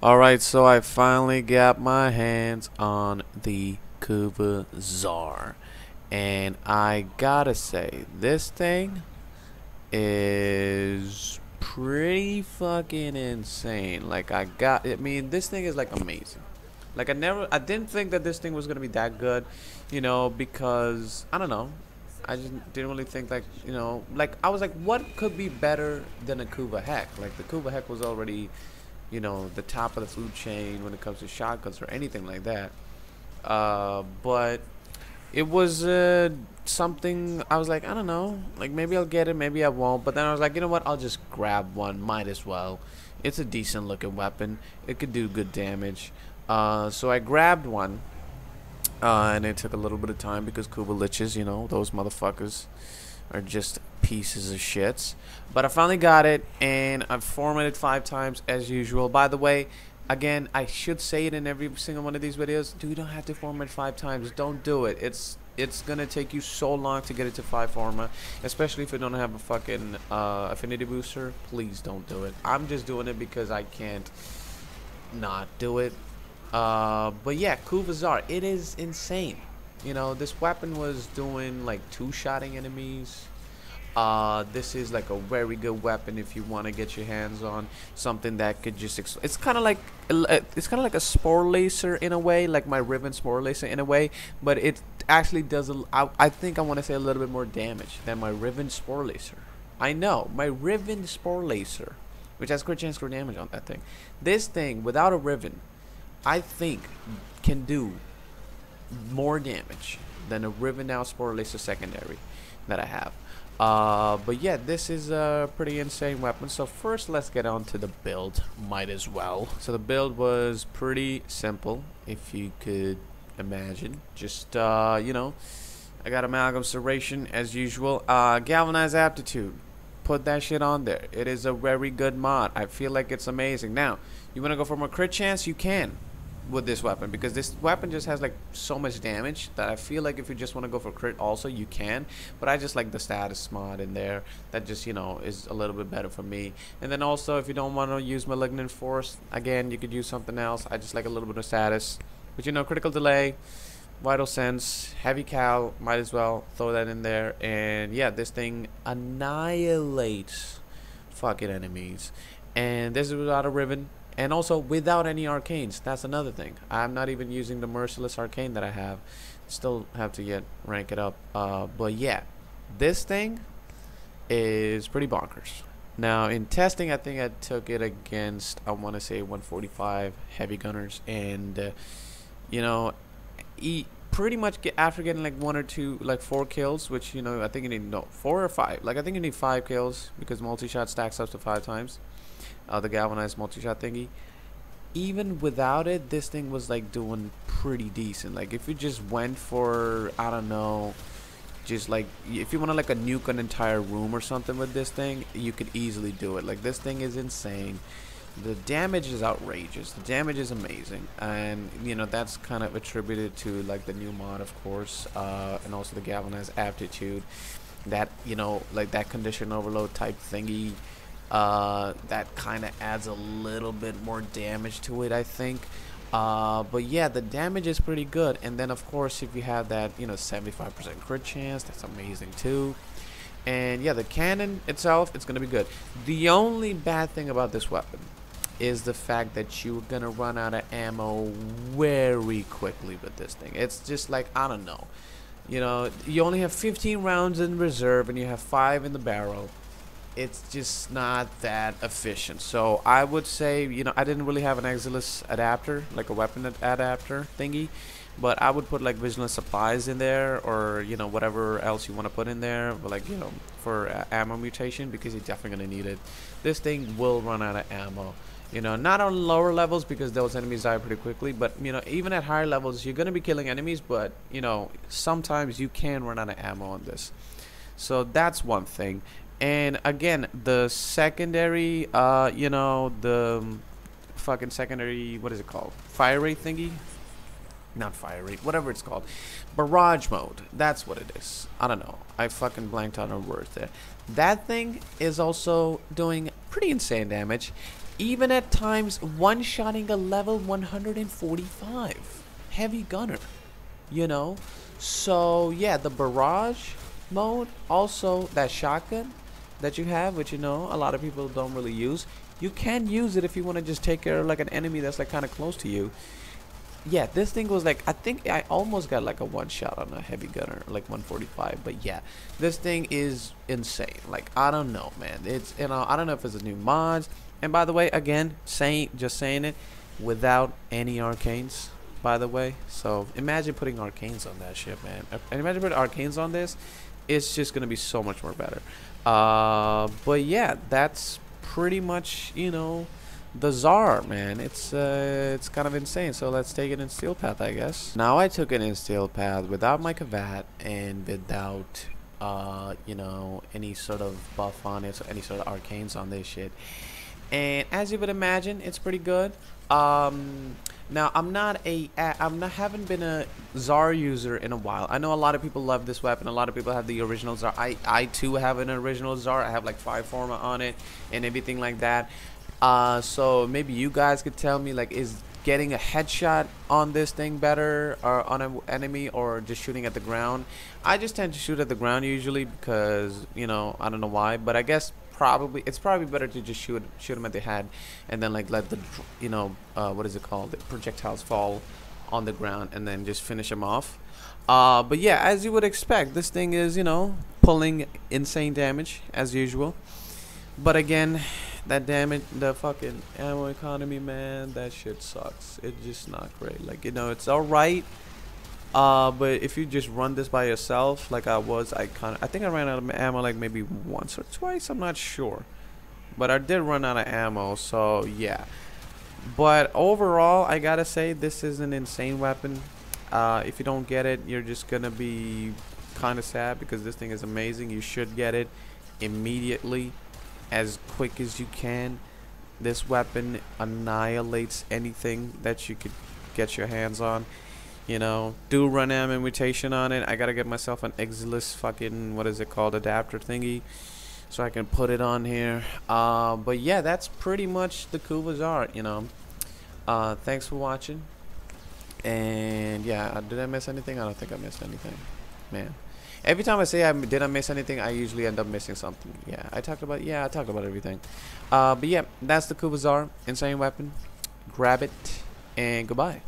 Alright, so I finally got my hands on the Kuva Zarr. And I gotta say, this thing is pretty fucking insane. I mean, this thing is like amazing. I didn't think that this thing was gonna be that good, because, I don't know. I just didn't really think I was like, what could be better than a Kuva Heck? Like, the Kuva Heck was already the top of the food chain when it comes to shotguns or anything like that. But it was something I was like, I don't know, like maybe I'll get it, maybe I won't. But then I was like, you know what? I'll just grab one. Might as well. It's a decent looking weapon. It could do good damage. So I grabbed one. And it took a little bit of time because Kuva liches, those motherfuckers are just pieces of shits. But I finally got it, and I've formatted 5 times as usual. By the way, again, I should say it in every single one of these videos. You don't have to format 5 times. Don't do it. It's gonna take you so long to get it to 5 format, especially if you don't have a fucking affinity booster. Please don't do it. I'm just doing it because I can't not do it. But yeah, Kuva Zarr, it is insane. This weapon was doing like 2-shotting enemies. This is like a very good weapon if you want to get your hands on something that could just it's kind of like a spore lacer in a way, like my Riven spore lacer in a way, but it actually does I think I want to say a little bit more damage than my Riven spore lacer. I know, my Riven spore lacer, which has crit chance, crit damage on that thing. This thing without a Riven, I think, can do more damage than a Riven now spore lacer secondary that I have. But yeah, this is a pretty insane weapon. So first, let's get on to the build. Might as well. So the build was pretty simple, if you could imagine. Just I got amalgam serration as usual. Galvanized aptitude. Put that shit on there. It is a very good mod. I feel like it's amazing. Now, you want to go for more crit chance? You can with this weapon, because this weapon just has like so much damage that I feel like if you just want to go for crit also, you can. But I just like the status mod in there. That just is a little bit better for me. And then also, if you don't want to use malignant force, again, you could use something else. I just like a little bit of status. But critical delay, vital sense, heavy cal, might as well throw that in there. And yeah, this thing annihilates fucking enemies. And this is without a Riven. And also without any arcanes. That's another thing. I'm not even using the merciless arcane that I have. Still have to rank it up. But yeah, this thing is pretty bonkers. Now in testing, I think I took it against, I want to say 145 heavy gunners, and pretty much after getting like 1 or 2, like 4 kills, which I think you need 4 or 5. Like I think you need 5 kills because multi-shot stacks up to 5 times. The galvanized multi-shot thingy. Even without it, this thing was like doing pretty decent. Like if you just went for, I don't know, just like if you want to like a nuke an entire room or something with this thing, you could easily do it. Like this thing is insane. The damage is outrageous. The damage is amazing, and that's kind of attributed to like the new mod, of course, and also the galvanized aptitude. That like that condition overload type thingy. That kind of adds a little bit more damage to it, I think. But yeah, the damage is pretty good. And then of course, if you have that 75% crit chance, that's amazing too. And yeah, the cannon itself, it's gonna be good. The only bad thing about this weapon is the fact that you're gonna run out of ammo very quickly with this thing. It's just like, I don't know, you only have 15 rounds in reserve and you have 5 in the barrel. It's just not that efficient. So I would say, I didn't really have an Exilus adapter, like a weapon adapter thingy, but I would put like vigilant supplies in there, or whatever else you want to put in there, but like for ammo mutation, because you're definitely gonna need it. This thing will run out of ammo. Not on lower levels because those enemies die pretty quickly, but even at higher levels, you're gonna be killing enemies, but sometimes you can run out of ammo on this. So that's one thing. And again, the secondary, the fucking secondary, what is it called? Fire rate thingy? Not fire rate, whatever it's called. Barrage mode, that's what it is. I don't know. I fucking blanked out on words there. That thing is also doing pretty insane damage. even at times one-shotting a level 145 heavy gunner, you know. So yeah, the barrage mode, also that shotgun that you have, which, you know, a lot of people don't really use. You can use it if you want to just take care of like an enemy that's like kind of close to you. Yeah, this thing was like, I think I almost got like a one shot on a heavy gunner, like 145. But yeah, this thing is insane. Like, I don't know, man. It's, you know, I don't know if it's a new mods. And by the way, again, just saying it, without any arcanes, by the way. So imagine putting arcanes on that shit, man. And imagine putting arcanes on this. It's just gonna be so much more better. But yeah, that's pretty much, you know, the Zarr, man. It's kind of insane. So let's take it in steel path, I guess. Now I took it in steel path without my Kavat and without you know, any sort of buff on it, so any sort of arcanes on this shit. And as you would imagine, it's pretty good. Now haven't been a Zarr user in a while. I know a lot of people love this weapon. A lot of people have the original Zarr. I too have an original Zarr. I have like 5 forma on it and everything like that. So maybe you guys could tell me, like, is getting a headshot on this thing better, or on an enemy, or just shooting at the ground? I just tend to shoot at the ground usually because, you know, I don't know why, but I guess it's probably better to just shoot them at the head and then like let the, you know, what is it called, the projectiles fall on the ground and then just finish them off. But yeah, as you would expect, this thing is, you know, pulling insane damage as usual. But again, that damage, the fucking ammo economy, man, that shit sucks. It's just not great. Like, you know, it's alright. But if you just run this by yourself, like I think I ran out of ammo like maybe once or twice, I'm not sure. But I did run out of ammo, so yeah. But overall, I gotta say, this is an insane weapon. If you don't get it, you're just gonna be kind of sad, because this thing is amazing. You should get it immediately, as quick as you can. This weapon annihilates anything that you could get your hands on. You know, do run ammo mutation on it. I gotta get myself an Exilus fucking, what is it called, adapter thingy, so I can put it on here. But yeah, that's pretty much the Kuva Zarr, you know. Thanks for watching. And yeah, did I miss anything? I don't think I missed anything, man. Every time I say I miss anything, I usually end up missing something. Yeah, I talked about everything. But yeah, that's the Kuva Zarr, insane weapon. Grab it and goodbye.